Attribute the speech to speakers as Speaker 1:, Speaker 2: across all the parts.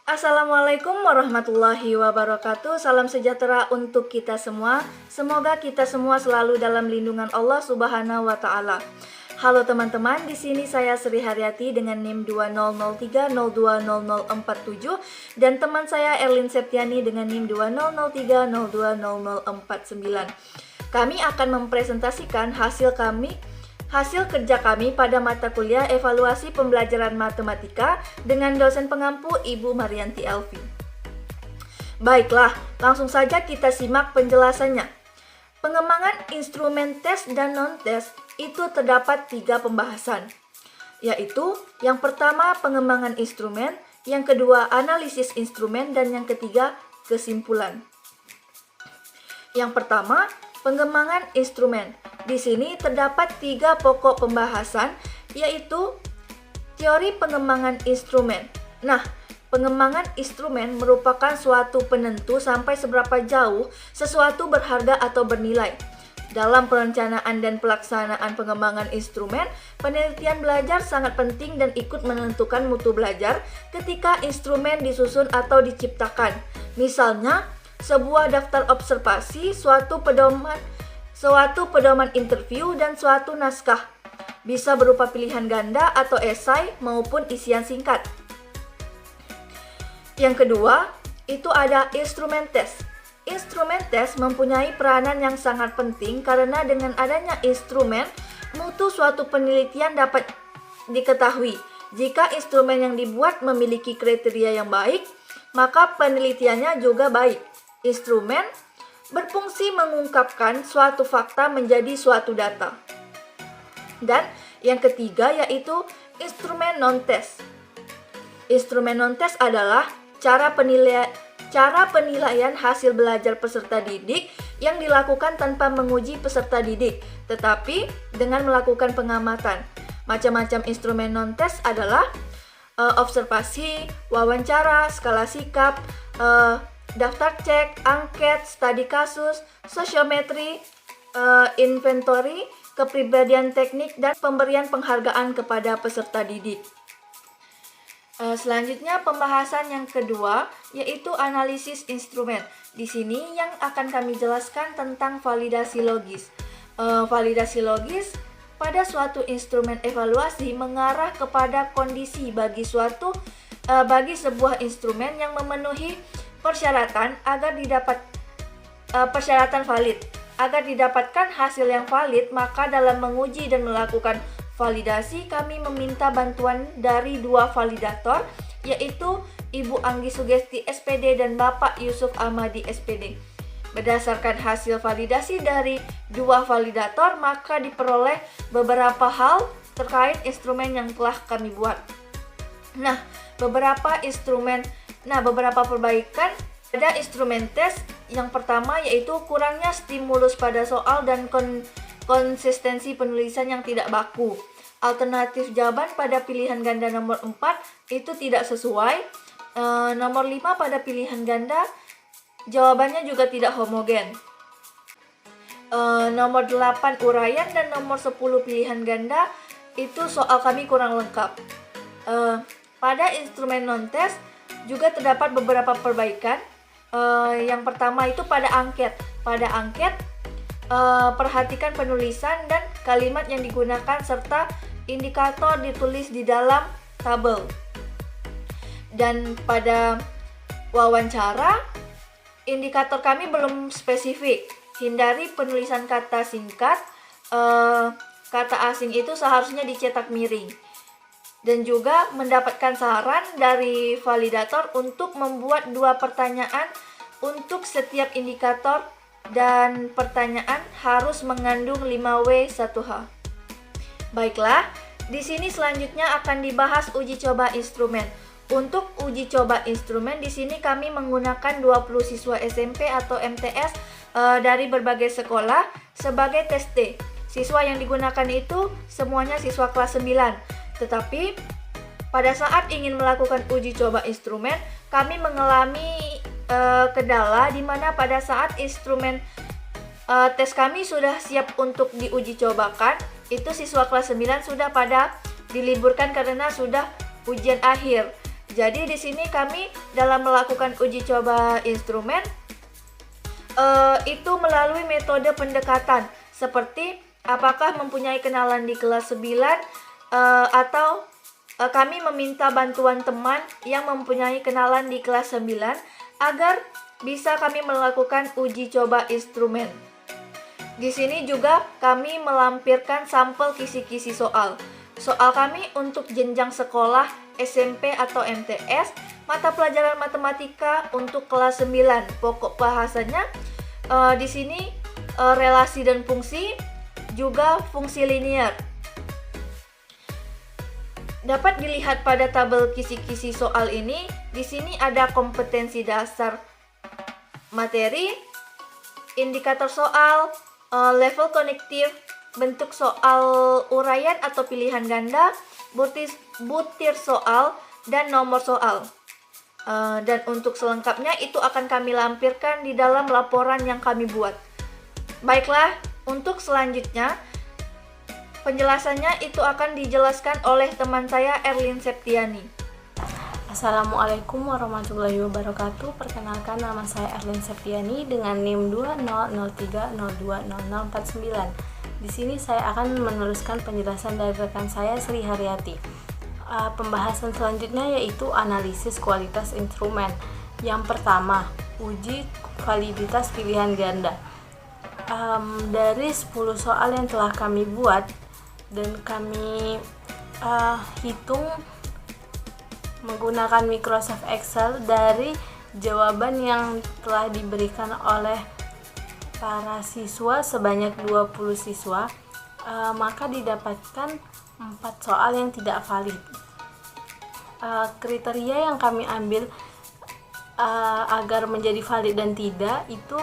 Speaker 1: Assalamualaikum warahmatullahi wabarakatuh. Salam sejahtera untuk kita semua. Semoga kita semua selalu dalam lindungan Allah Subhanahu wa taala. Halo teman-teman, di sini saya Sri Haryati dengan NIM 2003020047 dan teman saya Erlin Septiani dengan NIM 2003020049. Kami akan mempresentasikan hasil kerja kami pada mata kuliah evaluasi pembelajaran matematika dengan dosen pengampu Ibu Marianti Elvi. Baiklah, langsung saja kita simak penjelasannya. Pengembangan instrumen tes dan non-tes itu terdapat 3 pembahasan, yaitu yang pertama pengembangan instrumen, yang kedua analisis instrumen, dan yang ketiga kesimpulan. Yang pertama, pengembangan instrumen. Di sini terdapat 3 pokok pembahasan, yaitu teori pengembangan instrumen. Nah, pengembangan instrumen merupakan suatu penentu sampai seberapa jauh sesuatu berharga atau bernilai. Dalam perencanaan dan pelaksanaan pengembangan instrumen, penelitian belajar sangat penting dan ikut menentukan mutu belajar ketika instrumen disusun atau diciptakan. Misalnya, sebuah daftar observasi, suatu pedoman interview, dan suatu naskah. Bisa berupa pilihan ganda atau esai maupun isian singkat. Yang kedua, itu ada instrumen tes. Instrumen tes mempunyai peranan yang sangat penting karena dengan adanya instrumen, mutu suatu penelitian dapat diketahui. Jika instrumen yang dibuat memiliki kriteria yang baik, maka penelitiannya juga baik. Instrumen berfungsi mengungkapkan suatu fakta menjadi suatu data. Dan yang ketiga yaitu instrumen non-tes. Instrumen non-tes adalah cara penilaian hasil belajar peserta didik yang dilakukan tanpa menguji peserta didik, tetapi dengan melakukan pengamatan. Macam-macam instrumen non-tes adalah observasi, wawancara, skala sikap, daftar cek, angket, studi kasus, sosiometri, inventory, kepribadian teknik, dan pemberian penghargaan kepada peserta didik. Selanjutnya pembahasan yang kedua yaitu analisis instrumen. Di sini yang akan kami jelaskan tentang validasi logis. Validasi logis pada suatu instrumen evaluasi mengarah kepada kondisi bagi sebuah instrumen yang memenuhi persyaratan valid. Agar didapatkan hasil yang valid, maka dalam menguji dan melakukan validasi kami meminta bantuan dari 2 validator, yaitu Ibu Anggi Sugesti SPD dan Bapak Yusuf Ahmadi SPD. Berdasarkan hasil validasi dari 2 validator, maka diperoleh beberapa hal terkait instrumen yang telah kami buat. Nah, beberapa perbaikan pada instrumen tes. Yang pertama yaitu kurangnya stimulus pada soal dan konsistensi penulisan yang tidak baku. Alternatif jawaban pada pilihan ganda nomor 4 itu tidak sesuai. Nomor 5 pada pilihan ganda jawabannya juga tidak homogen. Nomor 8 uraian dan nomor 10 pilihan ganda itu soal kami kurang lengkap. Pada instrumen non-tes juga terdapat beberapa perbaikan. Yang pertama itu pada angket. Pada angket, perhatikan penulisan dan kalimat yang digunakan serta indikator ditulis di dalam tabel. Dan pada wawancara, indikator kami belum spesifik. Hindari penulisan kata singkat. Kata asing itu seharusnya dicetak miring. Dan juga mendapatkan saran dari validator untuk membuat 2 pertanyaan untuk setiap indikator, dan pertanyaan harus mengandung 5W 1H. Baiklah, di sini selanjutnya akan dibahas uji coba instrumen. Untuk uji coba instrumen di sini kami menggunakan 20 siswa SMP atau MTS dari berbagai sekolah sebagai tes T. Siswa yang digunakan itu semuanya siswa kelas 9. Tetapi pada saat ingin melakukan uji coba instrumen, kami mengalami kendala di mana pada saat instrumen tes kami sudah siap untuk diuji cobakan, itu siswa kelas 9 sudah pada diliburkan karena sudah ujian akhir. Jadi di sini kami dalam melakukan uji coba instrumen itu melalui metode pendekatan seperti apakah mempunyai kenalan di kelas 9 atau kami meminta bantuan teman yang mempunyai kenalan di kelas 9 agar bisa kami melakukan uji coba instrumen. Di sini juga kami melampirkan sampel kisi-kisi soal. Soal kami untuk jenjang sekolah SMP atau MTS, mata pelajaran matematika untuk kelas 9. Pokok bahasanya di sini relasi dan fungsi, juga fungsi linear. Dapat dilihat pada tabel kisi-kisi soal ini, di sini ada kompetensi dasar materi, indikator soal, level konektif, bentuk soal uraian atau pilihan ganda, butir soal, dan nomor soal. Dan untuk selengkapnya itu akan kami lampirkan di dalam laporan yang kami buat. Baiklah, untuk selanjutnya penjelasannya itu akan dijelaskan oleh teman saya Erlin Septiani.
Speaker 2: Assalamualaikum warahmatullahi wabarakatuh. Perkenalkan, nama saya Erlin Septiani dengan NIM 2003020049. Di sini saya akan meneruskan penjelasan dari rekan saya Sri Haryati. Pembahasan selanjutnya yaitu analisis kualitas instrumen. Yang pertama, uji validitas pilihan ganda. Dari 10 soal yang telah kami buat dan kami hitung menggunakan Microsoft Excel dari jawaban yang telah diberikan oleh para siswa sebanyak 20 siswa, maka didapatkan 4 soal yang tidak valid. Kriteria yang kami ambil agar menjadi valid dan tidak itu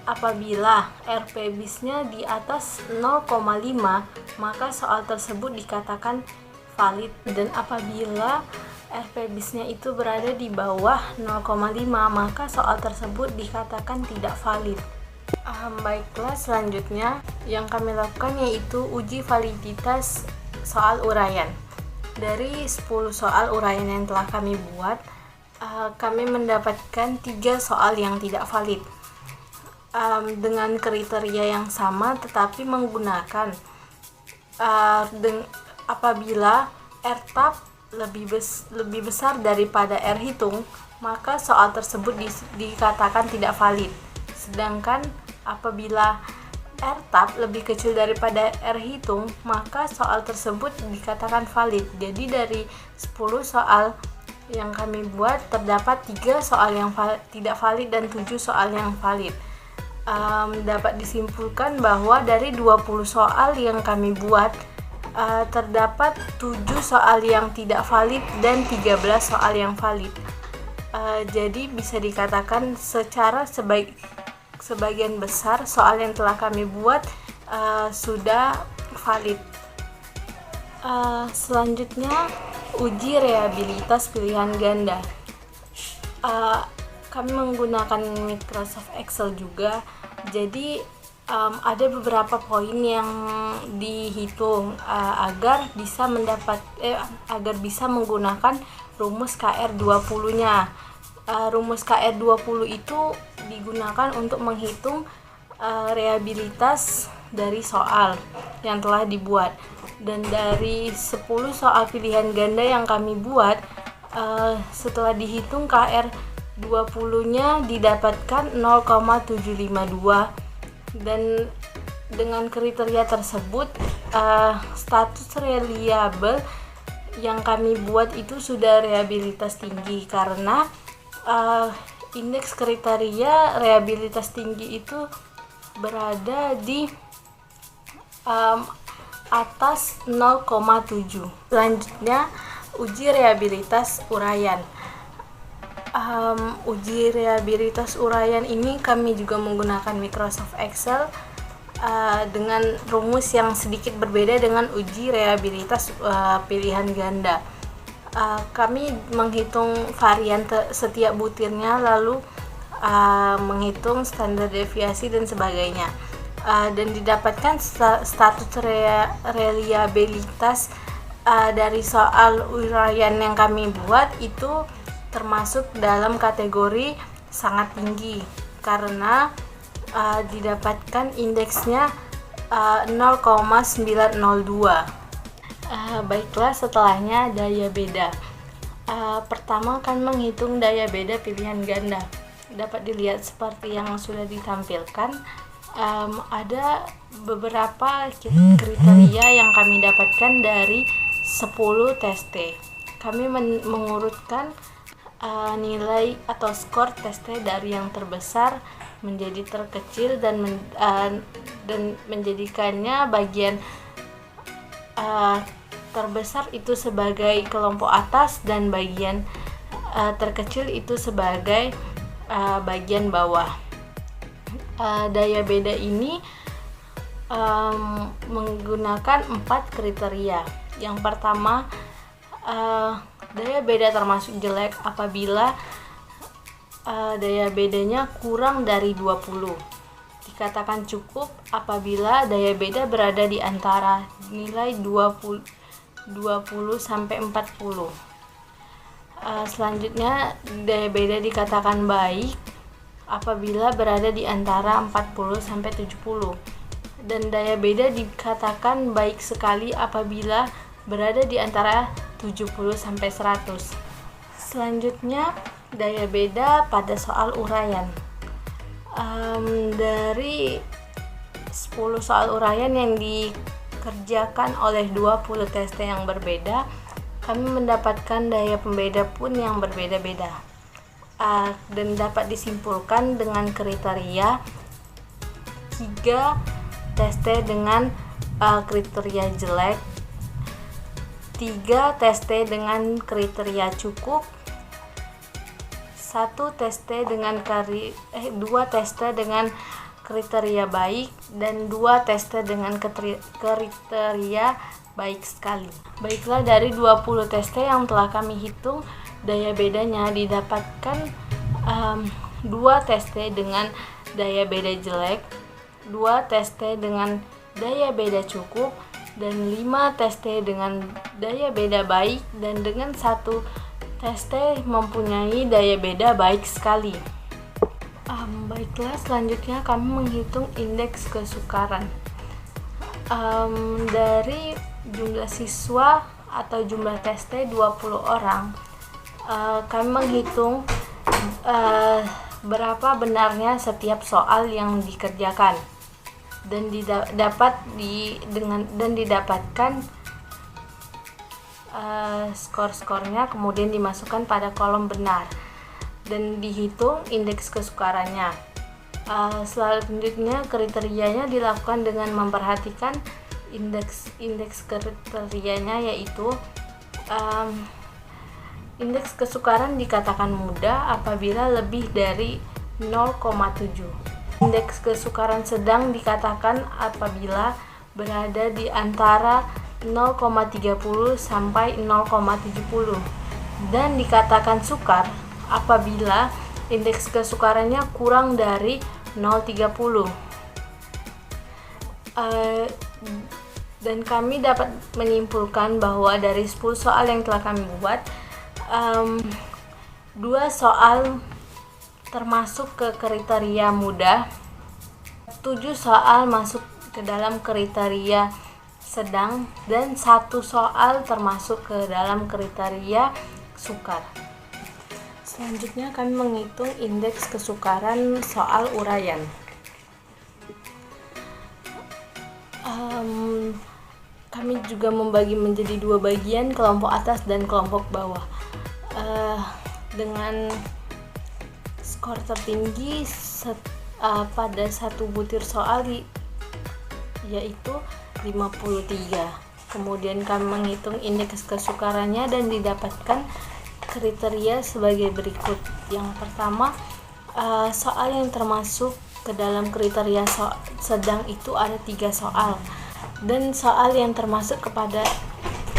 Speaker 2: apabila RP-BIS-nya di atas 0,5 maka soal tersebut dikatakan valid, dan apabila RP-BIS-nya itu berada di bawah 0,5 maka soal tersebut dikatakan tidak valid. Baiklah, selanjutnya yang kami lakukan yaitu uji validitas soal uraian. Dari 10 soal uraian yang telah kami buat, kami mendapatkan 3 soal yang tidak valid dengan kriteria yang sama, tetapi menggunakan apabila R-tab lebih besar daripada R hitung, maka soal tersebut dikatakan tidak valid. Sedangkan apabila R-tab lebih kecil daripada R hitung, maka soal tersebut dikatakan valid. Jadi dari 10 soal yang kami buat terdapat 3 soal yang tidak valid dan 7 soal yang valid. Dapat disimpulkan bahwa dari 20 soal yang kami buat terdapat 7 soal yang tidak valid dan 13 soal yang valid. Jadi bisa dikatakan secara sebagian besar soal yang telah kami buat sudah valid. Selanjutnya, uji reliabilitas pilihan ganda. Kami menggunakan Microsoft Excel juga, jadi ada beberapa poin yang dihitung agar bisa menggunakan rumus KR20-nya. Rumus KR20 itu digunakan untuk menghitung reliabilitas dari soal yang telah dibuat. Dan dari 10 soal pilihan ganda yang kami buat, setelah dihitung KR20-nya didapatkan 0,752. Dan dengan kriteria tersebut status reliable yang kami buat itu sudah reliabilitas tinggi, karena indeks kriteria reliabilitas tinggi itu berada di atas 0,7. Selanjutnya, uji reliabilitas uraian. Uji reliabilitas uraian ini kami juga menggunakan Microsoft Excel dengan rumus yang sedikit berbeda dengan uji reliabilitas pilihan ganda. Kami menghitung varian setiap butirnya, lalu menghitung standar deviasi dan sebagainya, dan didapatkan status reliabilitas dari soal uraian yang kami buat itu termasuk dalam kategori sangat tinggi karena didapatkan indeksnya 0,902. Baiklah, setelahnya daya beda. Pertama kan menghitung daya beda pilihan ganda. Dapat dilihat seperti yang sudah ditampilkan. Ada beberapa kriteria yang kami dapatkan dari 10 tes T. Kami mengurutkan nilai atau skor tes T dari yang terbesar menjadi terkecil dan menjadikannya bagian terbesar itu sebagai kelompok atas dan bagian terkecil itu sebagai bagian bawah. Daya beda ini menggunakan 4 kriteria. Yang pertama, daya beda termasuk jelek apabila daya bedanya kurang dari 20. Dikatakan cukup apabila daya beda berada di antara nilai 20 sampai 40. Selanjutnya, daya beda dikatakan baik apabila berada di antara 40 sampai 70. Dan daya beda dikatakan baik sekali apabila berada di antara 70 sampai 100. Selanjutnya, daya beda pada soal uraian. Dari 10 soal uraian yang dikerjakan oleh 20 tes yang berbeda, kami mendapatkan daya pembeda pun yang berbeda-beda. Dan dapat disimpulkan dengan kriteria 3 tes dengan kriteria jelek, 3 tes dengan kriteria cukup, 2 tes dengan kriteria baik, dan 2 tes dengan kriteria baik sekali. Baiklah, dari 20 tes yang telah kami hitung, daya bedanya didapatkan 2 tes dengan daya beda jelek, 2 tes dengan daya beda cukup, dan 5 tes dengan daya beda baik, dan dengan 1 tes mempunyai daya beda baik sekali. Baiklah, selanjutnya kami menghitung indeks kesukaran. Dari jumlah siswa atau jumlah tes 20 orang, kami menghitung berapa benarnya setiap soal yang dikerjakan dan didapatkan skor-skornya, kemudian dimasukkan pada kolom benar dan dihitung indeks kesukarannya. Selanjutnya kriterianya dilakukan dengan memperhatikan indeks kriterianya, yaitu indeks kesukaran dikatakan mudah apabila lebih dari 0,7. Indeks kesukaran sedang dikatakan apabila berada di antara 0,30 sampai 0,70, dan dikatakan sukar apabila indeks kesukarannya kurang dari 0,30. Dan kami dapat menyimpulkan bahwa dari 10 soal yang telah kami buat, 2 soal termasuk ke kriteria mudah, 7 soal masuk ke dalam kriteria sedang, dan 1 soal termasuk ke dalam kriteria sukar. Selanjutnya kami menghitung indeks kesukaran soal uraian. Kami juga membagi menjadi 2 bagian, kelompok atas dan kelompok bawah. Dengan skor tertinggi pada 1 butir soal yaitu 53. Kemudian kami menghitung indeks kesukarannya dan didapatkan kriteria sebagai berikut. Yang pertama, soal yang termasuk ke dalam kriteria sedang itu ada 3 soal, dan soal yang termasuk kepada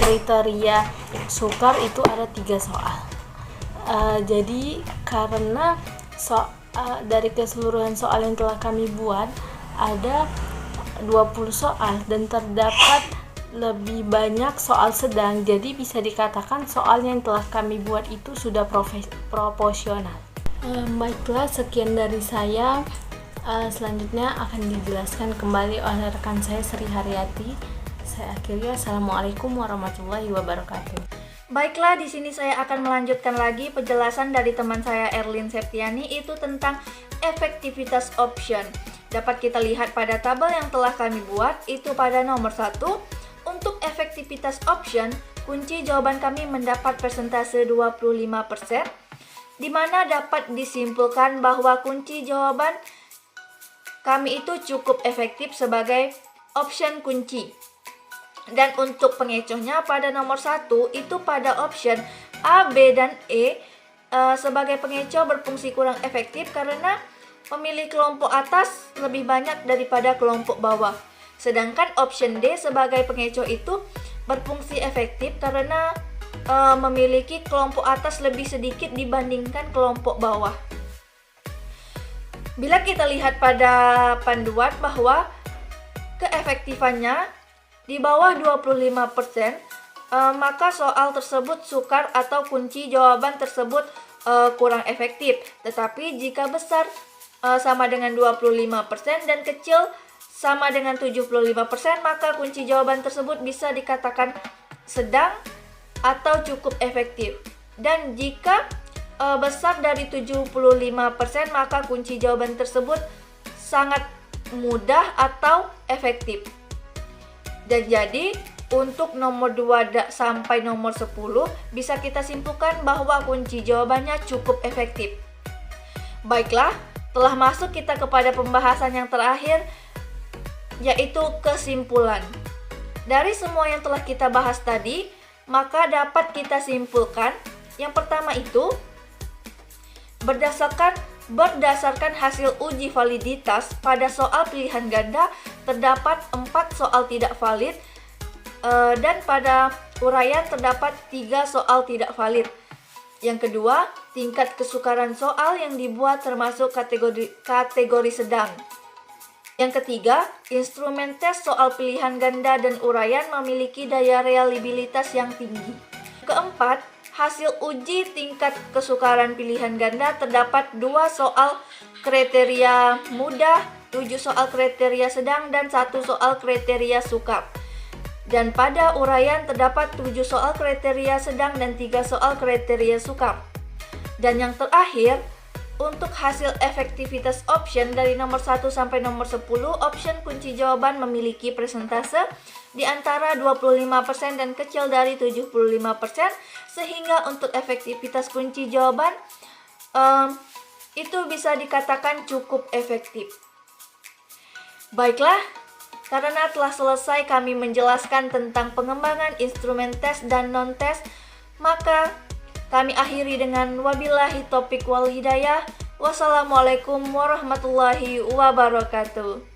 Speaker 2: kriteria sukar itu ada 3 soal. Jadi karena dari keseluruhan soal yang telah kami buat ada 20 soal dan terdapat lebih banyak soal sedang, jadi bisa dikatakan soal yang telah kami buat itu sudah proporsional. Baiklah, sekian dari saya. Selanjutnya akan dijelaskan kembali oleh rekan saya Sri Haryati. Saya akhiri, assalamualaikum warahmatullahi wabarakatuh.
Speaker 1: Baiklah, di sini saya akan melanjutkan lagi penjelasan dari teman saya Erlin Septiani itu tentang efektivitas option. Dapat kita lihat pada tabel yang telah kami buat, itu pada nomor 1, untuk efektivitas option, kunci jawaban kami mendapat persentase 25%, di mana dapat disimpulkan bahwa kunci jawaban kami itu cukup efektif sebagai option kunci. Dan untuk pengecohnya pada nomor 1, itu pada option A, B, dan E sebagai pengecoh berfungsi kurang efektif karena memilih kelompok atas lebih banyak daripada kelompok bawah. Sedangkan option D sebagai pengecoh itu berfungsi efektif karena memiliki kelompok atas lebih sedikit dibandingkan kelompok bawah. Bila kita lihat pada panduan bahwa keefektifannya di bawah 25%, maka soal tersebut sukar atau kunci jawaban tersebut kurang efektif. Tetapi jika besar sama dengan 25% dan kecil sama dengan 75%, maka kunci jawaban tersebut bisa dikatakan sedang atau cukup efektif. Dan jika besar dari 75%, maka kunci jawaban tersebut sangat mudah atau efektif. Dan jadi untuk nomor 2 sampai nomor 10 bisa kita simpulkan bahwa kunci jawabannya cukup efektif. Baiklah, telah masuk kita kepada pembahasan yang terakhir, yaitu kesimpulan. Dari semua yang telah kita bahas tadi, maka dapat kita simpulkan yang pertama itu berdasarkan hasil uji validitas pada soal pilihan ganda terdapat 4 soal tidak valid dan pada uraian terdapat 3 soal tidak valid. Yang kedua, tingkat kesukaran soal yang dibuat termasuk kategori sedang. Yang ketiga, instrumen tes soal pilihan ganda dan uraian memiliki daya reliabilitas yang tinggi. Keempat, hasil uji tingkat kesukaran pilihan ganda terdapat 2 soal kriteria mudah, 7 soal kriteria sedang, dan 1 soal kriteria sukar. Dan pada uraian terdapat 7 soal kriteria sedang dan 3 soal kriteria sukar. Dan yang terakhir, untuk hasil efektivitas option dari nomor 1 sampai nomor 10, option kunci jawaban memiliki persentase di antara 25% dan kecil dari 75%, sehingga untuk efektivitas kunci jawaban itu bisa dikatakan cukup efektif. Baiklah, karena telah selesai kami menjelaskan tentang pengembangan instrumen tes dan non-tes, maka kami akhiri dengan wabillahi taufiq wal hidayah. Wassalamualaikum warahmatullahi wabarakatuh.